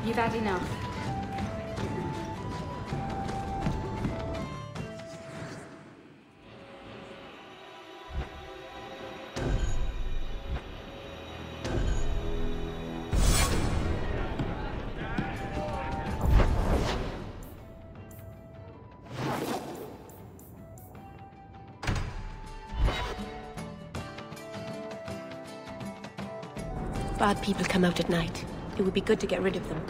You've had enough. Bad people come out at night. It would be good to get rid of them.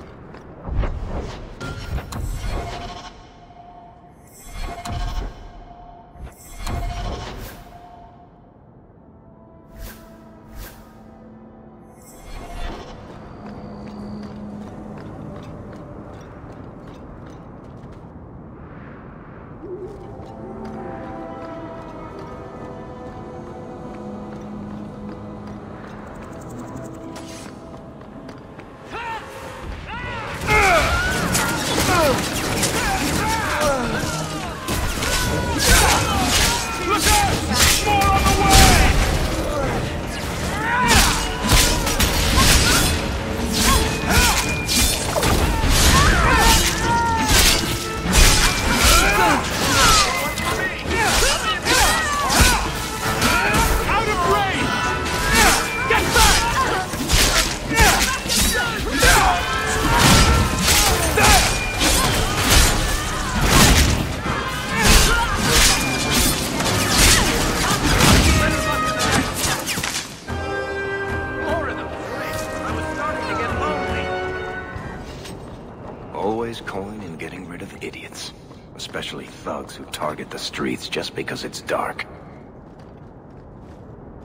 Especially thugs who target the streets just because it's dark.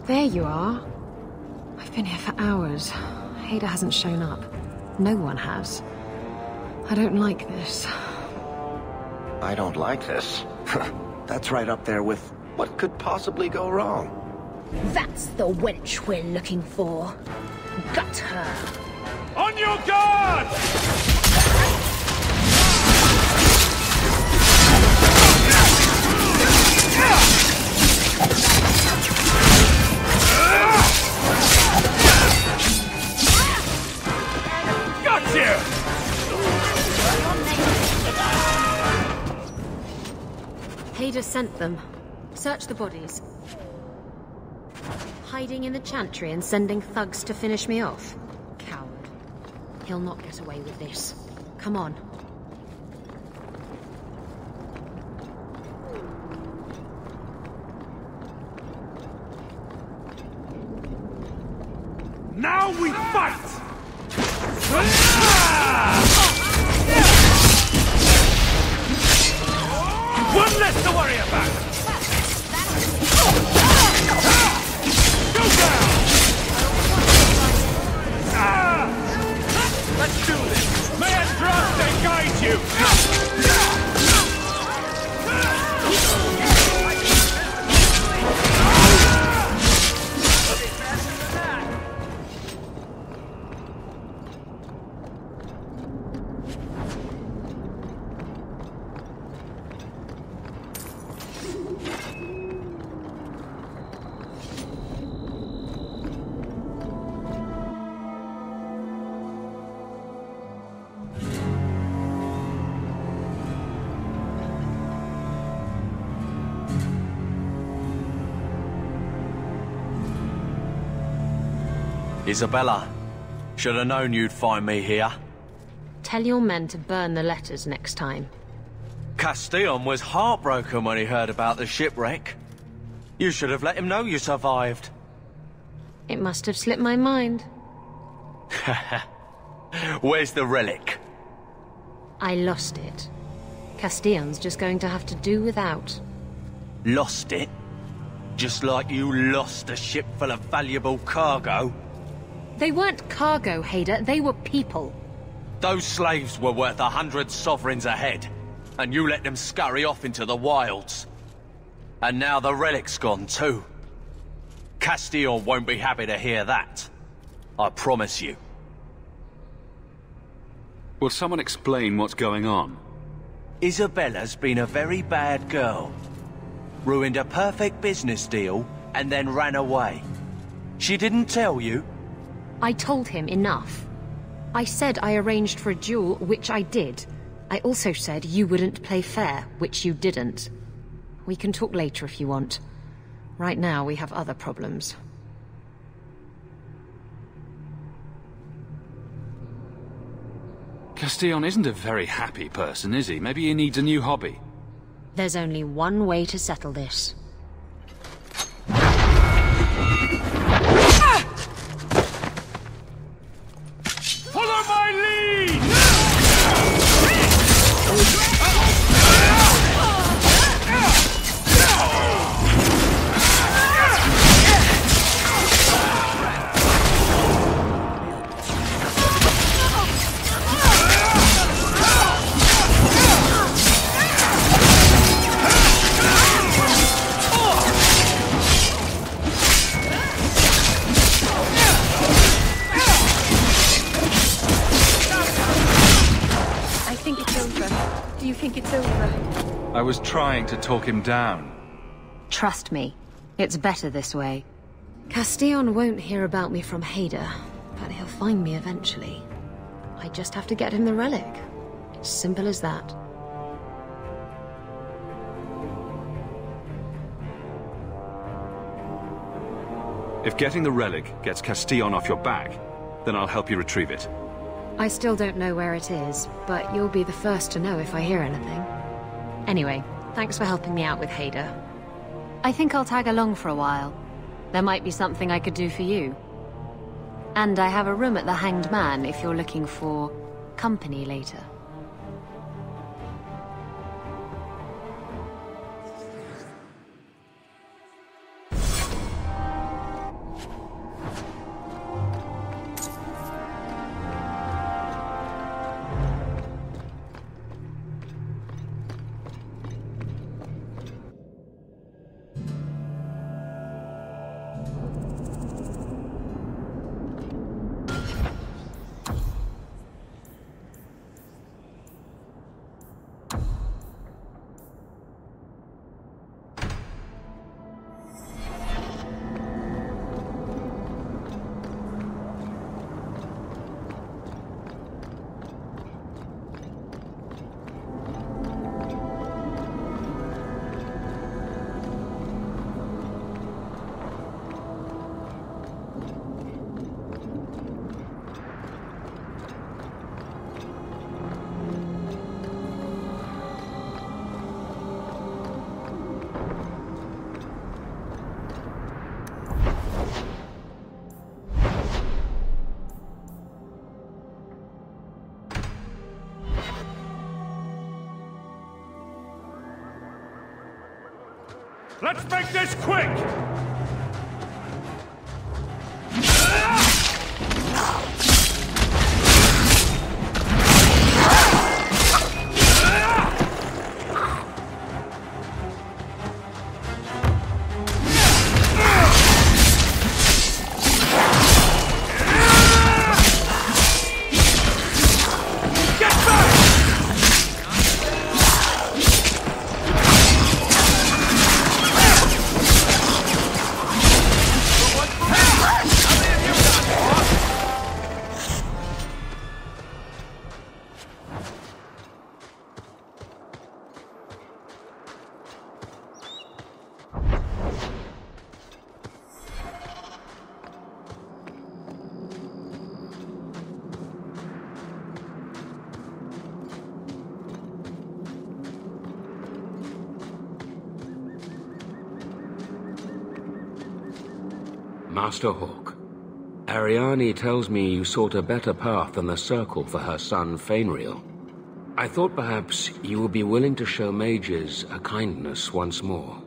There you are. I've been here for hours. Hader hasn't shown up. No one has. I don't like this. I don't like this? That's right up there with what could possibly go wrong. That's the wench we're looking for. Gut her. On your guard! Gotcha! Hader sent them. Search the bodies. Hiding in the chantry and sending thugs to finish me off? Coward. He'll not get away with this. Come on. Now we fight! One less to worry about! Go down! Let's do this! May Andraste guide you! Isabella, should have known you'd find me here. Tell your men to burn the letters next time. Castillon was heartbroken when he heard about the shipwreck. You should have let him know you survived. It must have slipped my mind. Where's the relic? I lost it. Castillon's just going to have to do without. Lost it? Just like you lost a ship full of valuable cargo? They weren't cargo, Hader. They were people. Those slaves were worth 100 sovereigns a head, and you let them scurry off into the wilds. And now the relic's gone too. Castillon won't be happy to hear that. I promise you. Will someone explain what's going on? Isabella's been a very bad girl. Ruined a perfect business deal, and then ran away. She didn't tell you? I told him enough. I said I arranged for a duel, which I did. I also said you wouldn't play fair, which you didn't. We can talk later if you want. Right now, we have other problems. Castillon isn't a very happy person, is he? Maybe he needs a new hobby. There's only one way to settle this. Follow my lead! I was trying to talk him down. Trust me, it's better this way. Castillon won't hear about me from Hader, but he'll find me eventually. I just have to get him the relic. It's simple as that. If getting the relic gets Castillon off your back, then I'll help you retrieve it. I still don't know where it is, but you'll be the first to know if I hear anything. Anyway, thanks for helping me out with Hader. I think I'll tag along for a while. There might be something I could do for you. And I have a room at the Hanged Man if you're looking for company later. Let's make this quick! Master Hawke, Ariane tells me you sought a better path than the Circle for her son Fainriel. I thought perhaps you would be willing to show mages a kindness once more.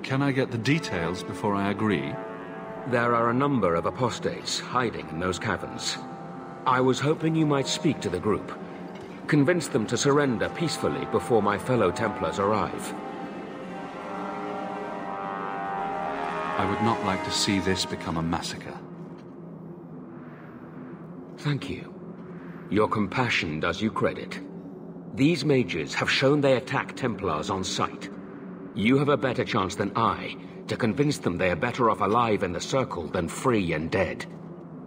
Can I get the details before I agree? There are a number of apostates hiding in those caverns. I was hoping you might speak to the group. Convince them to surrender peacefully before my fellow Templars arrive. I would not like to see this become a massacre. Thank you. Your compassion does you credit. These mages have shown they attack Templars on sight. You have a better chance than I to convince them they are better off alive in the Circle than free and dead.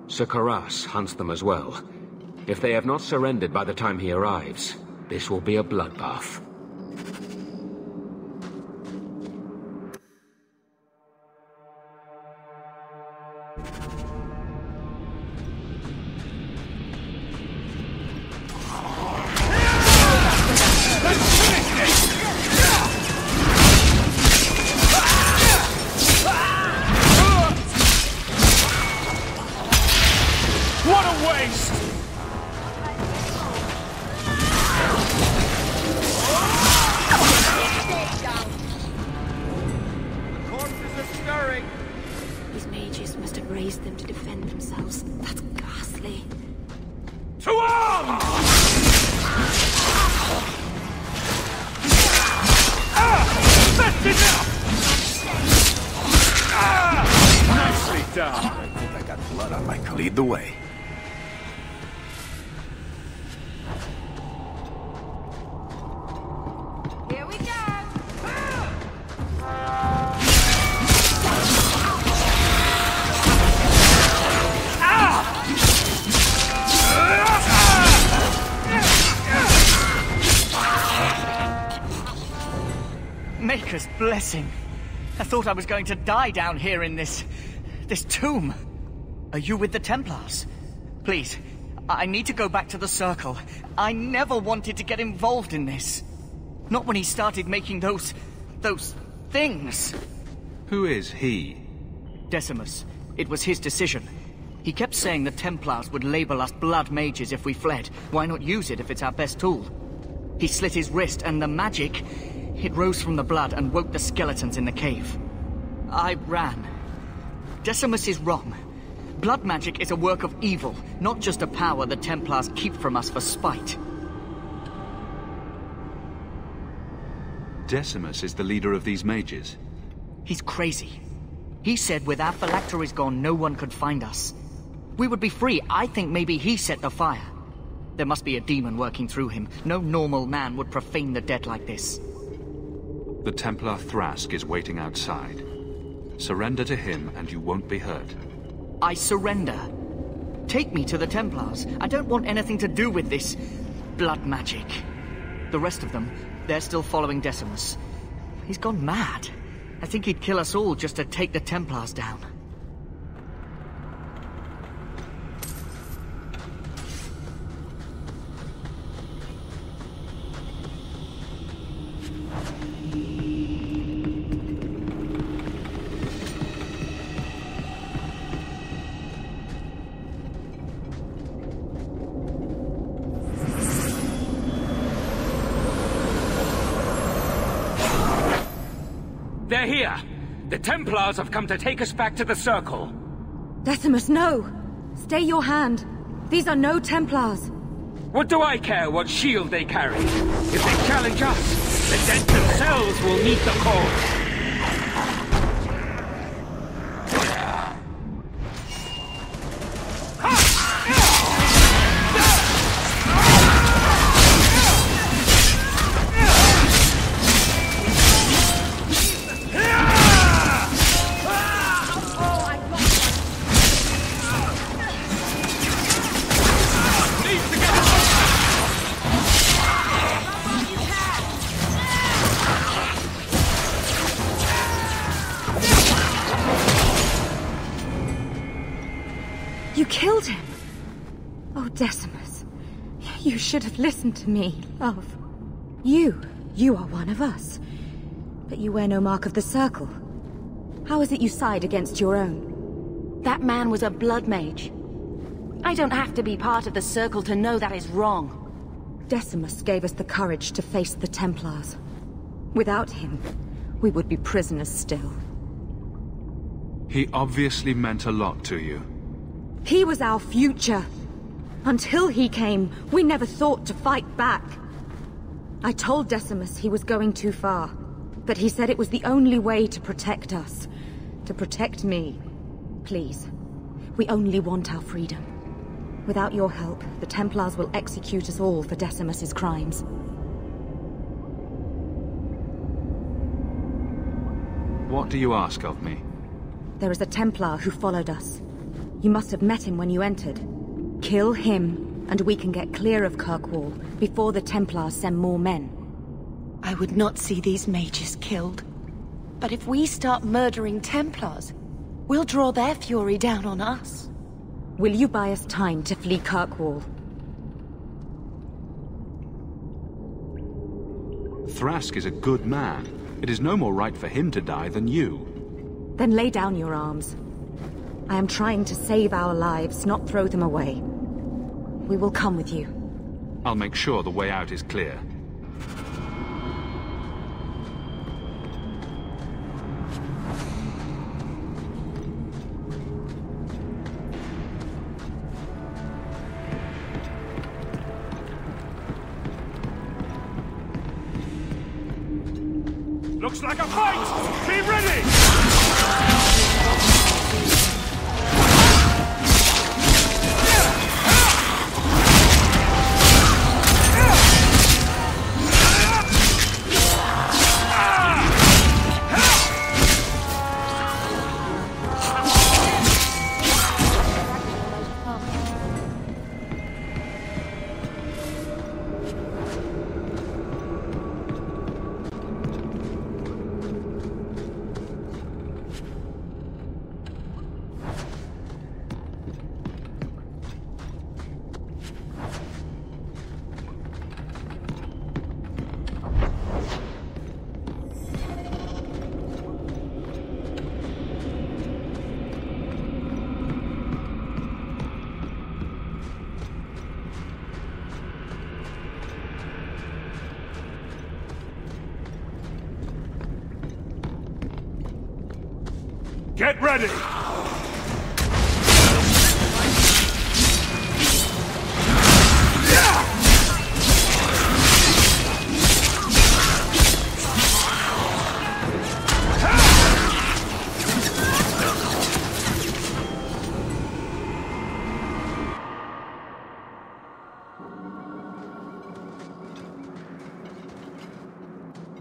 Sir Karas hunts them as well. If they have not surrendered by the time he arrives, this will be a bloodbath. These mages must have raised them to defend themselves. That's ghastly. To arms! That's enough! Nicely done. I think I got blood on my coat. Lead the way. Here we go! Maker's blessing. I thought I was going to die down here in this tomb. Are you with the Templars? Please, I need to go back to the Circle. I never wanted to get involved in this. Not when he started making those things. Who is he? Decimus. It was his decision. He kept saying the Templars would label us blood mages if we fled. Why not use it if it's our best tool? He slit his wrist and the magic, it rose from the blood and woke the skeletons in the cave. I ran. Decimus is wrong. Blood magic is a work of evil, not just a power the Templars keep from us for spite. Decimus is the leader of these mages. He's crazy. He said with our phylacteries gone, no one could find us. We would be free. I think maybe he set the fire. There must be a demon working through him. No normal man would profane the dead like this. The Templar Thrask is waiting outside. Surrender to him and you won't be hurt. I surrender. Take me to the Templars. I don't want anything to do with this blood magic. The rest of them, they're still following Decimus. He's gone mad. I think he'd kill us all just to take the Templars down. They're here! The Templars have come to take us back to the Circle! Decimus, no! Stay your hand. These are no Templars. What do I care what shield they carry? If they challenge us, the dead themselves will meet the call! You killed him! Oh, Decimus. You should have listened to me, love. You are one of us. But you wear no mark of the Circle. How is it you side against your own? That man was a blood mage. I don't have to be part of the Circle to know that is wrong. Decimus gave us the courage to face the Templars. Without him, we would be prisoners still. He obviously meant a lot to you. He was our future. Until he came, we never thought to fight back. I told Decimus he was going too far, but he said it was the only way to protect us. To protect me. Please, we only want our freedom. Without your help, the Templars will execute us all for Decimus's crimes. What do you ask of me? There is a Templar who followed us. You must have met him when you entered. Kill him, and we can get clear of Kirkwall before the Templars send more men. I would not see these mages killed. But if we start murdering Templars, we'll draw their fury down on us. Will you buy us time to flee Kirkwall? Thrask is a good man. It is no more right for him to die than you. Then lay down your arms. I am trying to save our lives, not throw them away. We will come with you. I'll make sure the way out is clear. Looks like a fight! Be ready! Get ready!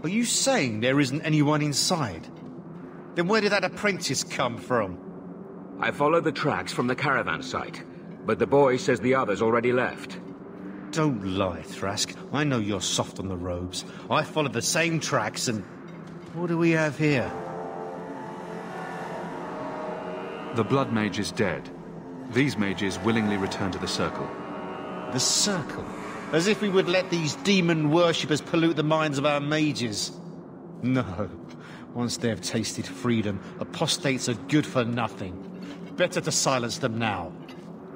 Are you saying there isn't anyone inside? Then where did that apprentice come from? I followed the tracks from the caravan site, but the boy says the others already left. Don't lie, Thrask. I know you're soft on the robes. I followed the same tracks and... What do we have here? The Blood Mage is dead. These mages willingly return to the Circle. The Circle? As if we would let these demon worshippers pollute the minds of our mages. No. Once they have tasted freedom, apostates are good for nothing. Better to silence them now.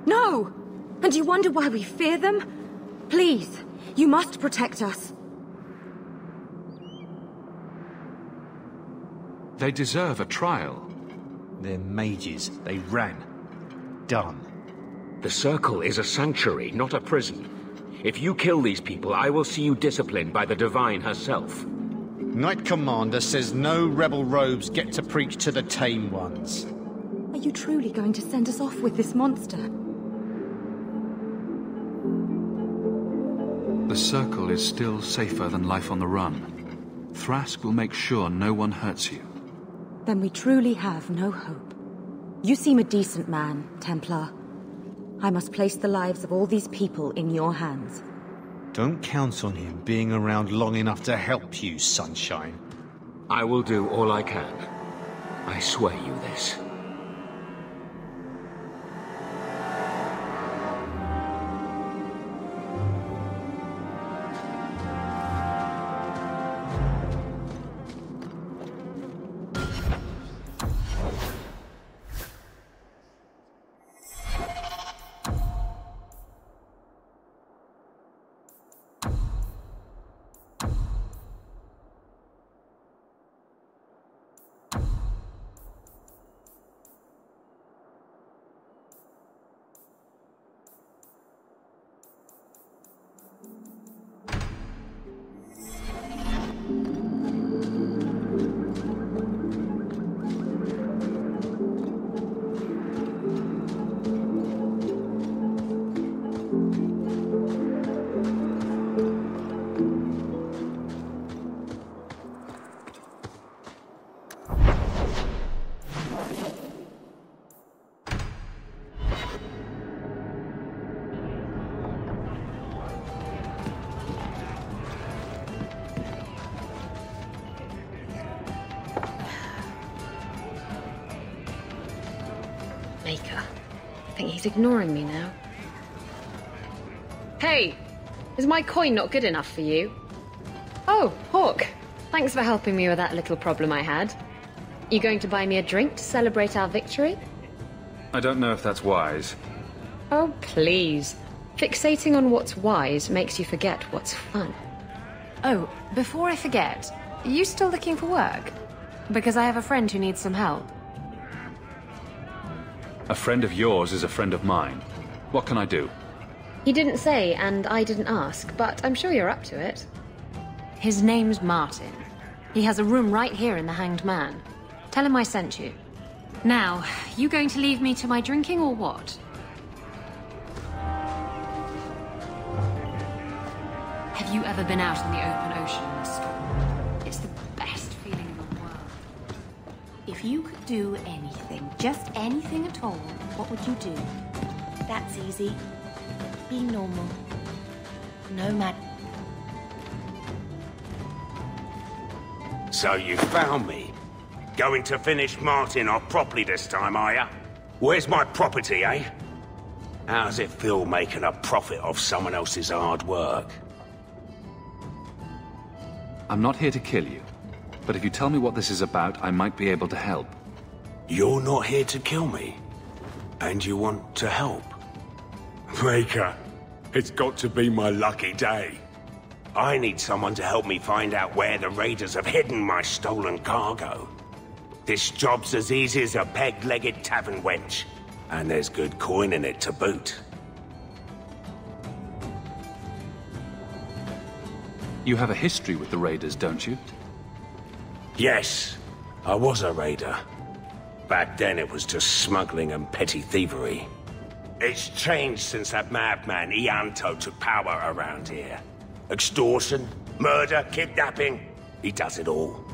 No! And you wonder why we fear them? Please, you must protect us. They deserve a trial. They're mages. They ran. Done. The Circle is a sanctuary, not a prison. If you kill these people, I will see you disciplined by the Divine herself. Knight Commander says no rebel robes get to preach to the tame ones. Are you truly going to send us off with this monster? The Circle is still safer than life on the run. Thrask will make sure no one hurts you. Then we truly have no hope. You seem a decent man, Templar. I must place the lives of all these people in your hands. Don't count on him being around long enough to help you, Sunshine. I will do all I can. I swear you this. Maker. I think he's ignoring me now. Hey! Is my coin not good enough for you? Oh, Hawke. Thanks for helping me with that little problem I had. You going to buy me a drink to celebrate our victory? I don't know if that's wise. Oh, please. Fixating on what's wise makes you forget what's fun. Oh, before I forget, are you still looking for work? Because I have a friend who needs some help. A friend of yours is a friend of mine. What can I do? He didn't say, and I didn't ask, but I'm sure you're up to it. His name's Martin. He has a room right here in the Hanged Man. Tell him I sent you. Now, you going to leave me to my drinking or what? Have you ever been out in the open ocean in a storm? It's the best feeling in the world. If you could do anything, just anything at all, what would you do? That's easy. Be normal. No matter. So you found me. Going to finish Martin off properly this time, are ya? Where's my property, eh? How's it feel making a profit off someone else's hard work? I'm not here to kill you, but if you tell me what this is about, I might be able to help. You're not here to kill me, and you want to help? Maker, it's got to be my lucky day. I need someone to help me find out where the raiders have hidden my stolen cargo. This job's as easy as a peg-legged tavern wench, and there's good coin in it to boot. You have a history with the raiders, don't you? Yes, I was a raider. Back then it was just smuggling and petty thievery. It's changed since that madman Ianto took power around here. Extortion, murder, kidnapping, he does it all.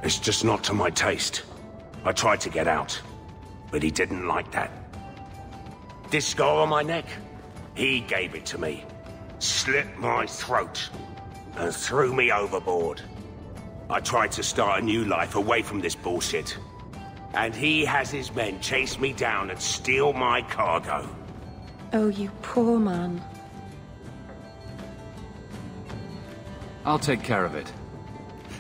It's just not to my taste. I tried to get out, but he didn't like that. This scar on my neck, he gave it to me, slit my throat, and threw me overboard. I tried to start a new life away from this bullshit, and he has his men chase me down and steal my cargo. Oh, you poor man. I'll take care of it.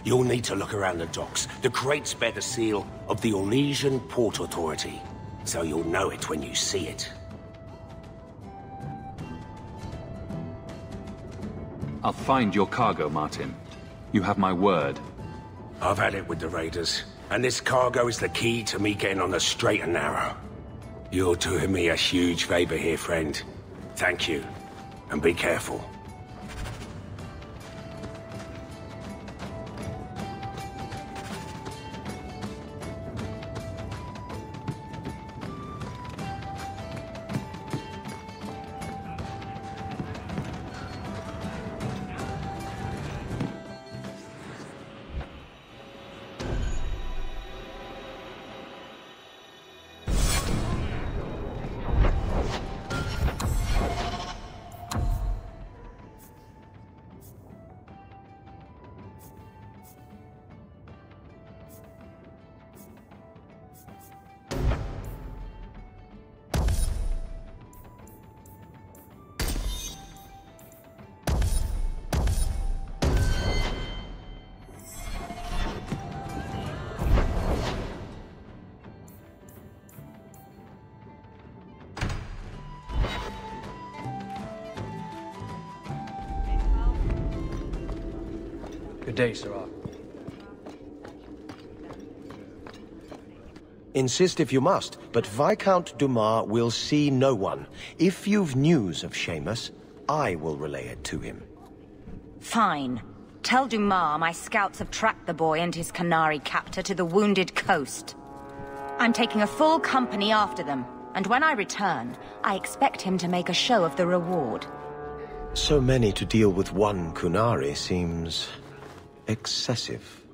You'll need to look around the docks. The crates bear the seal of the Orlesian Port Authority, so you'll know it when you see it. I'll find your cargo, Martin. You have my word. I've had it with the raiders, and this cargo is the key to me getting on the straight and narrow. You're doing me a huge favor here, friend. Thank you, and be careful. Good day, Sirrah. Insist if you must, but Viscount Dumas will see no one. If you've news of Seamus, I will relay it to him. Fine. Tell Dumas my scouts have tracked the boy and his Canary captor to the Wounded Coast. I'm taking a full company after them, and when I return, I expect him to make a show of the reward. So many to deal with one Kunari seems excessive.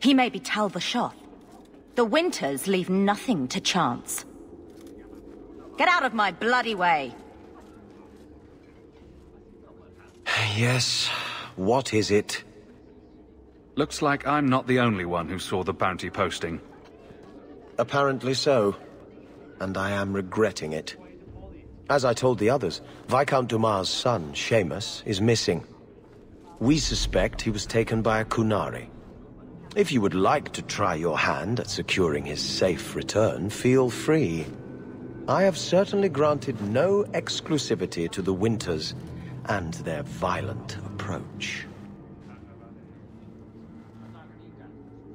He may be Tal Vashoth. The Winters leave nothing to chance. Get out of my bloody way! Yes, what is it? Looks like I'm not the only one who saw the bounty posting. Apparently so. And I am regretting it. As I told the others, Viscount Dumas' son, Seamus, is missing. We suspect he was taken by a Qunari. If you would like to try your hand at securing his safe return, feel free. I have certainly granted no exclusivity to the Winters and their violent approach.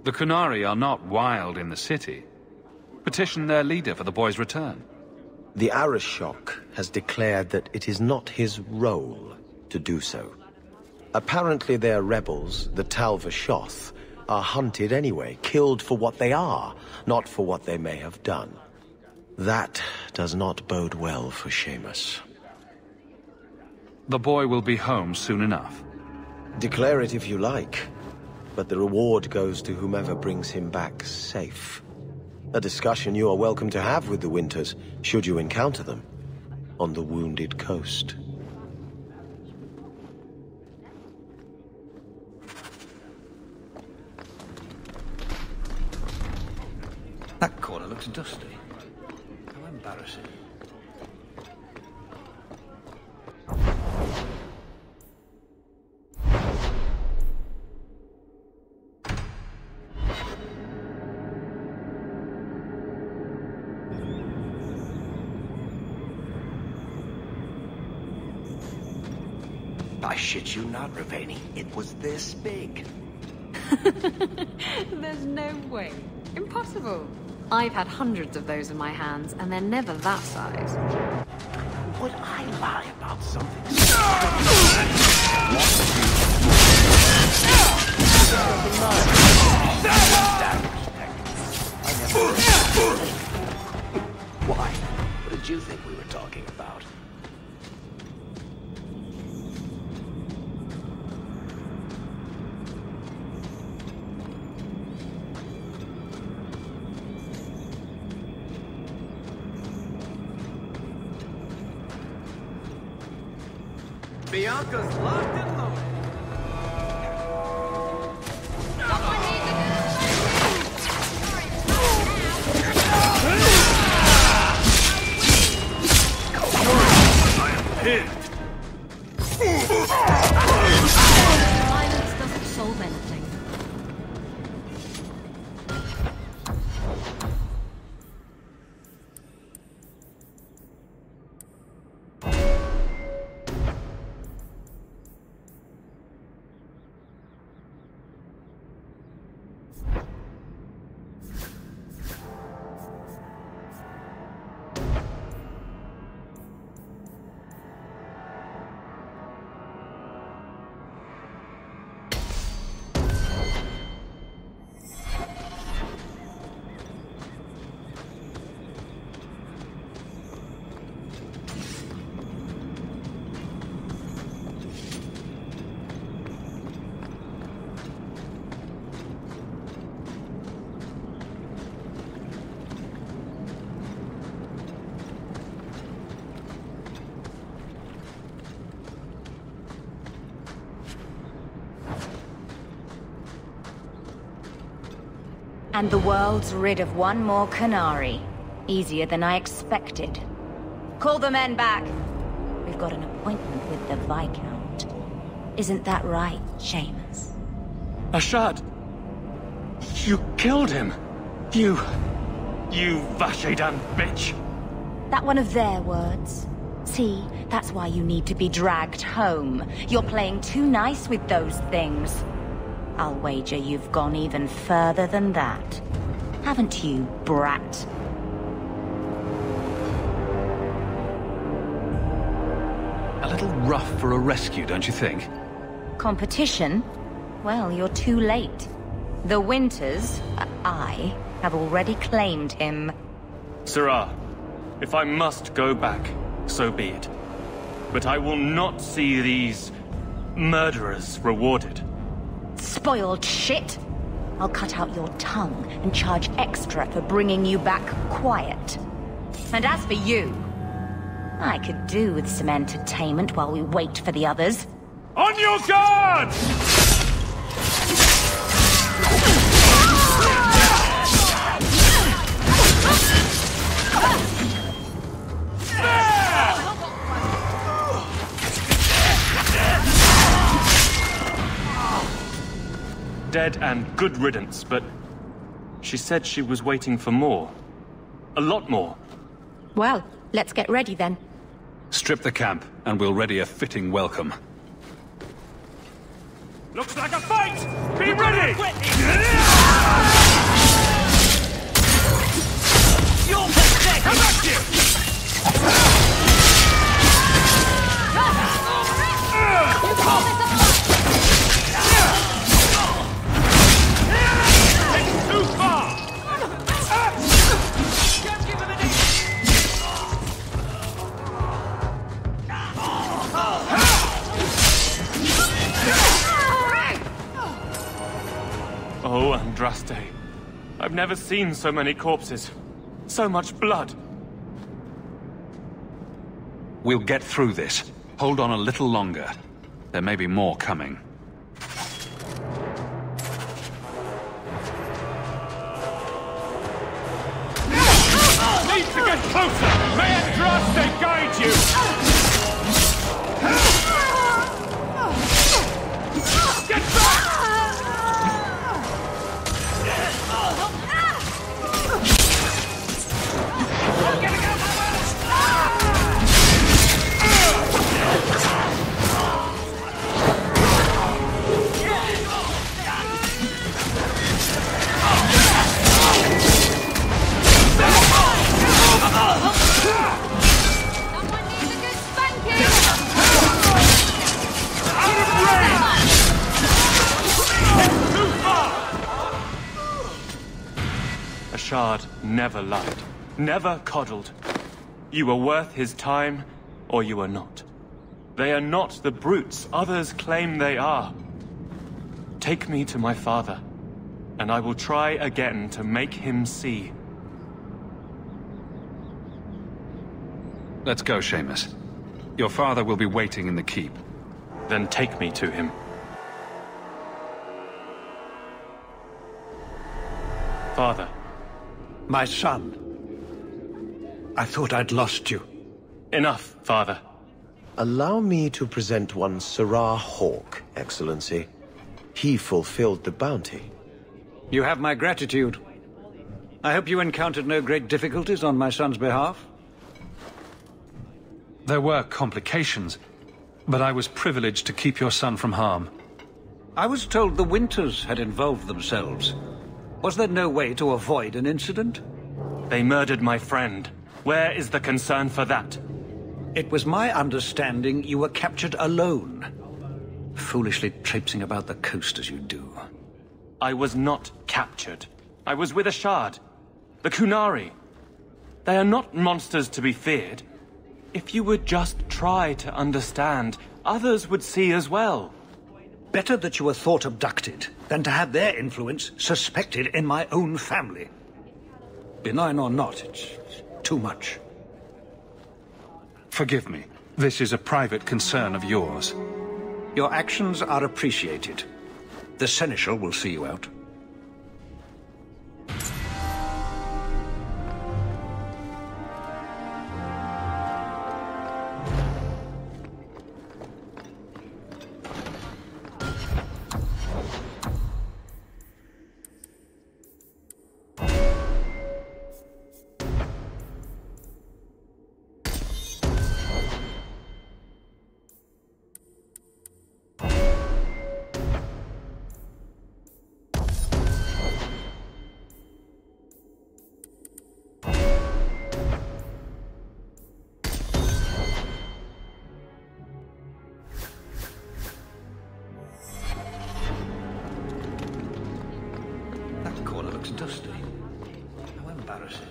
The Qunari are not wild in the city. Petition their leader for the boy's return. The Arishok has declared that it is not his role to do so. Apparently their rebels, the Tal Vashoth, are hunted anyway, killed for what they are, not for what they may have done. That does not bode well for Seamus. The boy will be home soon enough. Declare it if you like, but the reward goes to whomever brings him back safe. A discussion you are welcome to have with the Winters, should you encounter them, on the Wounded Coast. That corner looks dusty. How embarrassing. I shit you not, Ravani. It was this big. There's no way. Impossible. I've had hundreds of those in my hands, and they're never that size. Would I lie about something? Why? What did you think we were talking about? Bianca's locked and loaded. Violence doesn't solve anything. And the world's rid of one more Qunari. Easier than I expected. Call the men back. We've got an appointment with the Viscount. Isn't that right, Seamus? Ashad! You killed him! You Vashedan bitch! That one of their words. See, that's why you need to be dragged home. You're playing too nice with those things. I'll wager you've gone even further than that. Haven't you, brat? A little rough for a rescue, don't you think? Competition? Well, you're too late. The Winters, I, have already claimed him. Sirrah, if I must go back, so be it. But I will not see these murderers rewarded. Spoiled shit! I'll cut out your tongue and charge extra for bringing you back quiet. And as for you, I could do with some entertainment while we wait for the others. On your guard! dead and good riddance, but she said she was waiting for more. A lot more. Well, let's get ready then. Strip the camp, and we'll ready a fitting welcome. Looks like a fight! Be ready! You're pathetic! Come back here! You call this a It's too far! Just give him an Oh, Andraste. I've never seen so many corpses. So much blood. We'll get through this. Hold on a little longer. There may be more coming. Need to get closer! May Andraste guide you! Get back! Shard never lied, never coddled. You were worth his time, or you are not. They are not the brutes others claim they are. Take me to my father, and I will try again to make him see. Let's go, Seamus. Your father will be waiting in the keep. Then take me to him. Father. My son. I thought I'd lost you. Enough, Father. Allow me to present one Sirah Hawke, Excellency. He fulfilled the bounty. You have my gratitude. I hope you encountered no great difficulties on my son's behalf? There were complications, but I was privileged to keep your son from harm. I was told the Winters had involved themselves. Was there no way to avoid an incident? They murdered my friend. Where is the concern for that? It was my understanding you were captured alone. Foolishly traipsing about the coast as you do. I was not captured. I was with a Shard. The Qunari. They are not monsters to be feared. If you would just try to understand, others would see as well. Better that you were thought abducted than to have their influence suspected in my own family. Benign or not, it's too much. Forgive me. This is a private concern of yours. Your actions are appreciated. The Seneschal will see you out. Dusty. How embarrassing.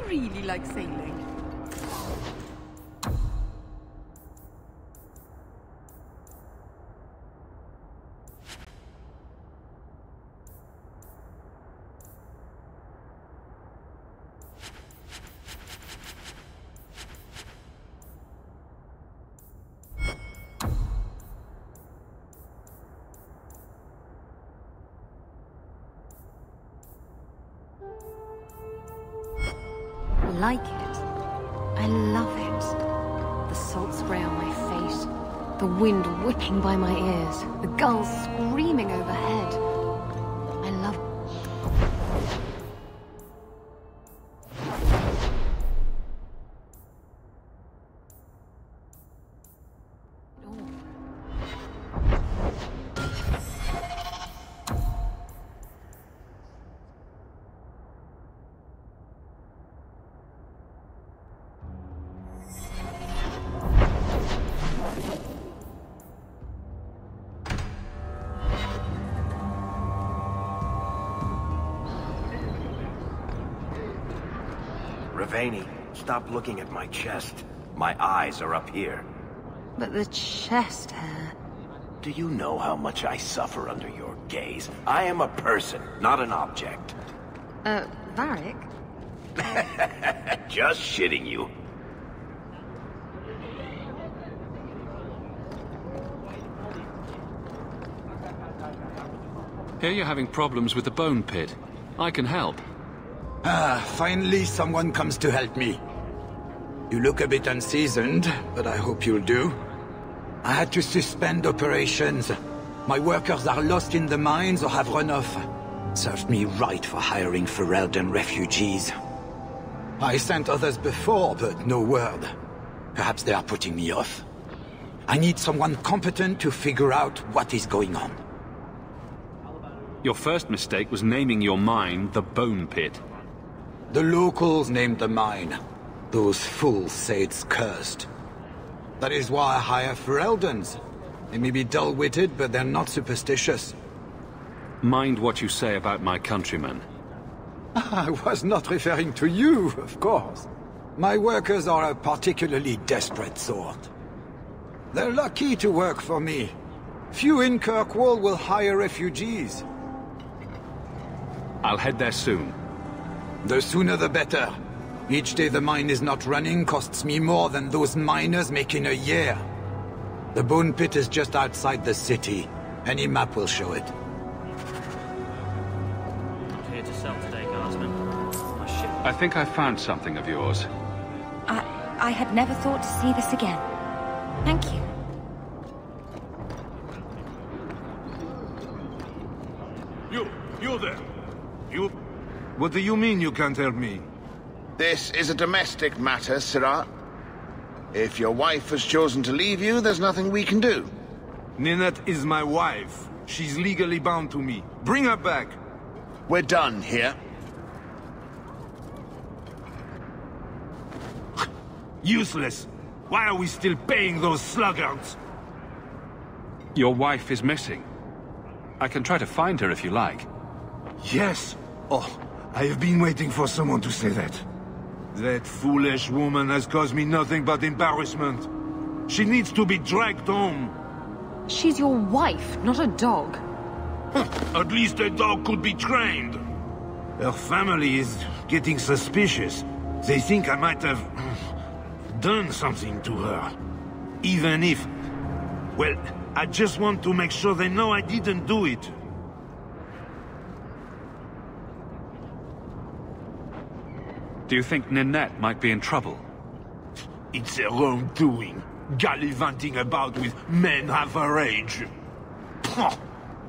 Really like sailing. like it. I love it. The salt spray on my face, the wind whipping by my ears, the gulls screaming overhead. I love it. Rivaini, stop looking at my chest. My eyes are up here. But the chest hair... Do you know how much I suffer under your gaze? I am a person, not an object. Varric? Just shitting you. Here you're having problems with the bone pit. I can help. Finally someone comes to help me. You look a bit unseasoned, but I hope you'll do. I had to suspend operations. My workers are lost in the mines or have run off. Served me right for hiring Ferelden refugees. I sent others before, but no word. Perhaps they are putting me off. I need someone competent to figure out what is going on. Your first mistake was naming your mine the Bone Pit. The locals named the mine. Those fools say it's cursed. That is why I hire Fereldens. They may be dull-witted, but they're not superstitious. Mind what you say about my countrymen. I was not referring to you, of course. My workers are a particularly desperate sort. They're lucky to work for me. Few in Kirkwall will hire refugees. I'll head there soon. The sooner the better. Each day the mine is not running costs me more than those miners make in a year. The Bone Pit is just outside the city. Any map will show it. Not here to sell today, Guardsman. My ship... I think I found something of yours. I had never thought to see this again. Thank you. You there. You... What do you mean you can't help me? This is a domestic matter, Sirah. If your wife has chosen to leave you, there's nothing we can do. Ninette is my wife. She's legally bound to me. Bring her back. We're done here. Useless. Why are we still paying those sluggards? Your wife is missing. I can try to find her if you like. Yes. Oh, I have been waiting for someone to say that. That foolish woman has caused me nothing but embarrassment. She needs to be dragged home. She's your wife, not a dog. At least a dog could be trained. Her family is getting suspicious. They think I might have done something to her. Even if... Well, I just want to make sure they know I didn't do it. Do you think Ninette might be in trouble? It's her own doing. Gallivanting about with men half her age.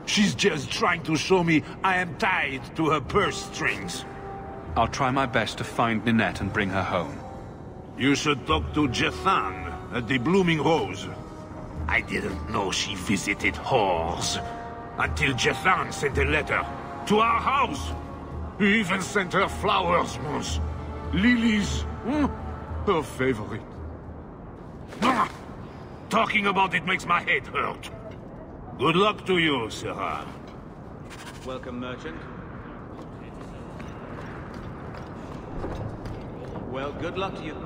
She's just trying to show me I am tied to her purse strings. I'll try my best to find Ninette and bring her home. You should talk to Jethan at the Blooming Rose. I didn't know she visited whores. Until Jethan sent a letter to our house. He even sent her flowers once. Lilies. Her favorite. Talking about it makes my head hurt. Good luck to you, Sirah. Welcome, merchant. Well, good luck to you.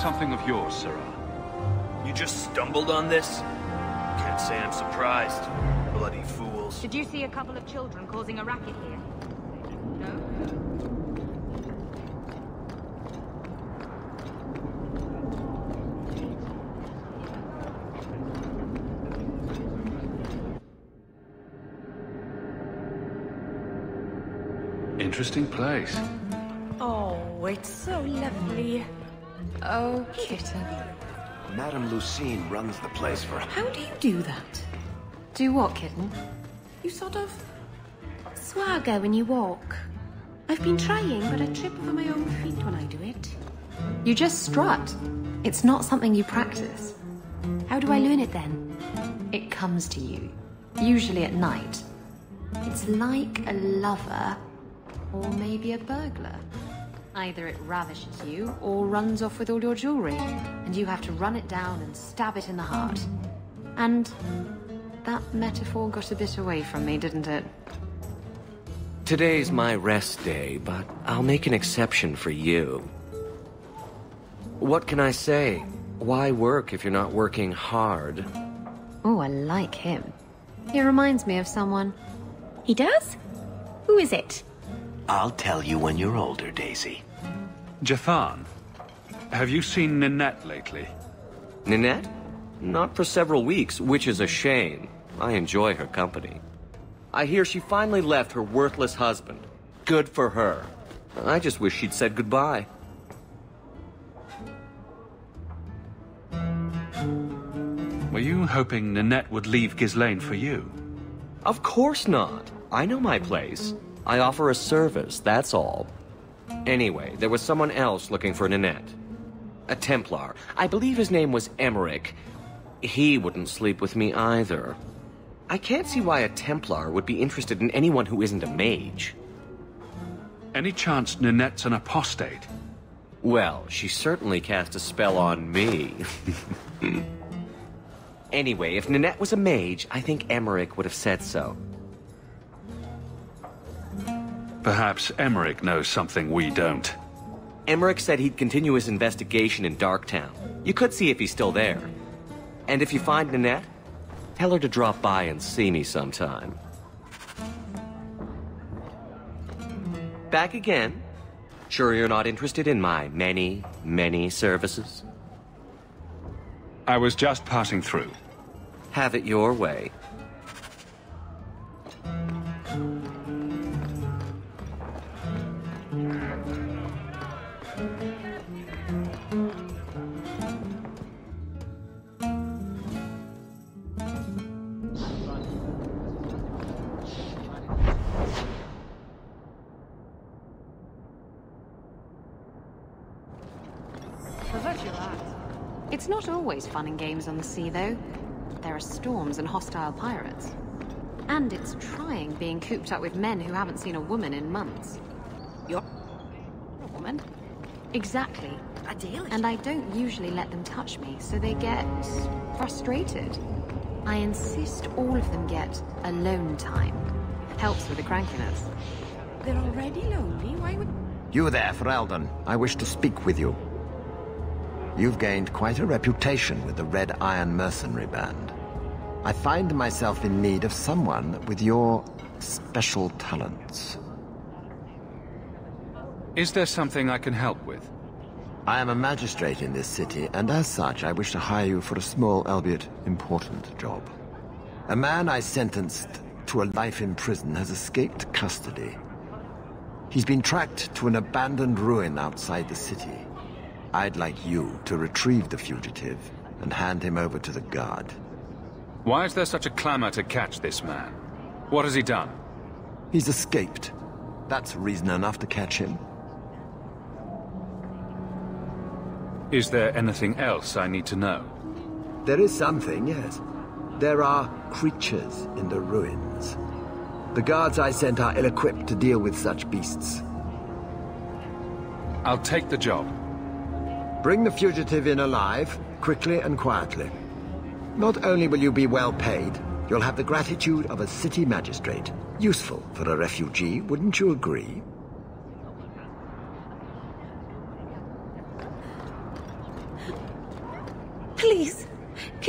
something of yours, Sirrah. You just stumbled on this? Can't say I'm surprised. Bloody fools. Did you see a couple of children causing a racket here? No? Interesting place. Oh, it's so lovely. Oh, kitten. Madame Lucine runs the place for... How do you do that? Do what, kitten? You sort of... swagger when you walk. I've been trying, but I trip over my own feet when I do it. You just strut. It's not something you practice. How do I learn it then? It comes to you, usually at night. It's like a lover, or maybe a burglar. Either it ravishes you, or runs off with all your jewelry, and you have to run it down and stab it in the heart. And that metaphor got a bit away from me, didn't it? Today's my rest day, but I'll make an exception for you. What can I say? Why work if you're not working hard? Oh, I like him. He reminds me of someone. He does? Who is it? I'll tell you when you're older, Daisy. Jathan, have you seen Ninette lately? Ninette? Not for several weeks, which is a shame. I enjoy her company. I hear she finally left her worthless husband. Good for her. I just wish she'd said goodbye. Were you hoping Ninette would leave Ghislaine for you? Of course not. I know my place. I offer a service, that's all. Anyway, there was someone else looking for Ninette. A Templar. I believe his name was Emmerich. He wouldn't sleep with me either. I can't see why a Templar would be interested in anyone who isn't a mage. Any chance Ninette's an apostate? Well, she certainly cast a spell on me. Anyway, if Ninette was a mage, I think Emmerich would have said so. Perhaps Emmerich knows something we don't. Emmerich said he'd continue his investigation in Darktown. You could see if he's still there. And if you find Ninette, tell her to drop by and see me sometime. Back again? Sure you're not interested in my many, many services? I was just passing through. Have it your way. It's not always fun and games on the sea, though. There are storms and hostile pirates. And it's trying being cooped up with men who haven't seen a woman in months. You're a woman? Exactly. And I don't usually let them touch me, so they get frustrated. I insist all of them get alone time. Helps with the crankiness. They're already lonely? Why would... You there, Ferelden. I wish to speak with you. You've gained quite a reputation with the Red Iron Mercenary Band. I find myself in need of someone with your special talents. Is there something I can help with? I am a magistrate in this city, and as such, I wish to hire you for a small, albeit important, job. A man I sentenced to a life in prison has escaped custody. He's been tracked to an abandoned ruin outside the city. I'd like you to retrieve the fugitive and hand him over to the guard. Why is there such a clamor to catch this man? What has he done? He's escaped. That's reason enough to catch him. Is there anything else I need to know? There is something, yes. There are creatures in the ruins. The guards I sent are ill-equipped to deal with such beasts. I'll take the job. Bring the fugitive in alive, quickly and quietly. Not only will you be well paid, you'll have the gratitude of a city magistrate. Useful for a refugee, wouldn't you agree?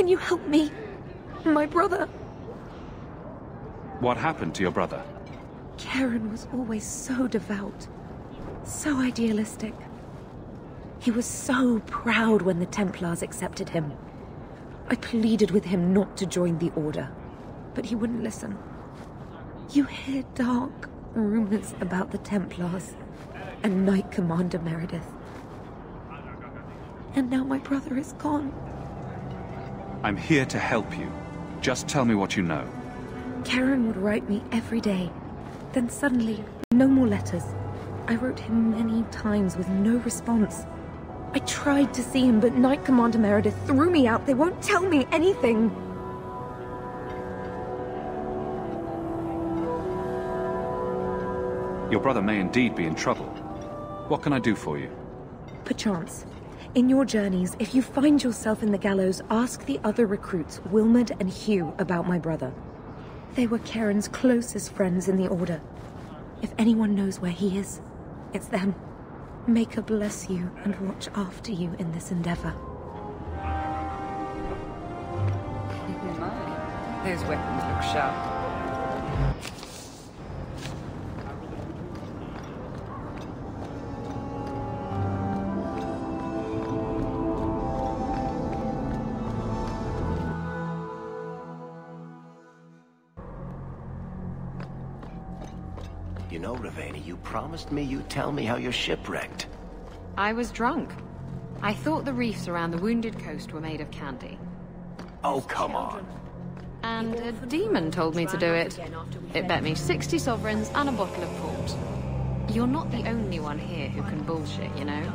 Can you help me? My brother... What happened to your brother? Karen was always so devout, so idealistic. He was so proud when the Templars accepted him. I pleaded with him not to join the Order, but he wouldn't listen. You hear dark rumors about the Templars and Knight Commander Meredith. And now my brother is gone. I'm here to help you. Just tell me what you know. Karen would write me every day. Then suddenly, no more letters. I wrote him many times with no response. I tried to see him, but Knight Commander Meredith threw me out. They won't tell me anything. Your brother may indeed be in trouble. What can I do for you? Perchance. In your journeys, if you find yourself in the gallows, ask the other recruits, Wilmod and Hugh, about my brother. They were Karen's closest friends in the Order. If anyone knows where he is, it's them. Maker bless you and watch after you in this endeavor. My, those weapons look sharp. You know, Ravena, you promised me you'd tell me how you're shipwrecked. I was drunk. I thought the reefs around the Wounded Coast were made of candy. Oh, come on. And a demon told me to do it. It bet me 60 sovereigns and a bottle of port. You're not the only one here who can bullshit, you know?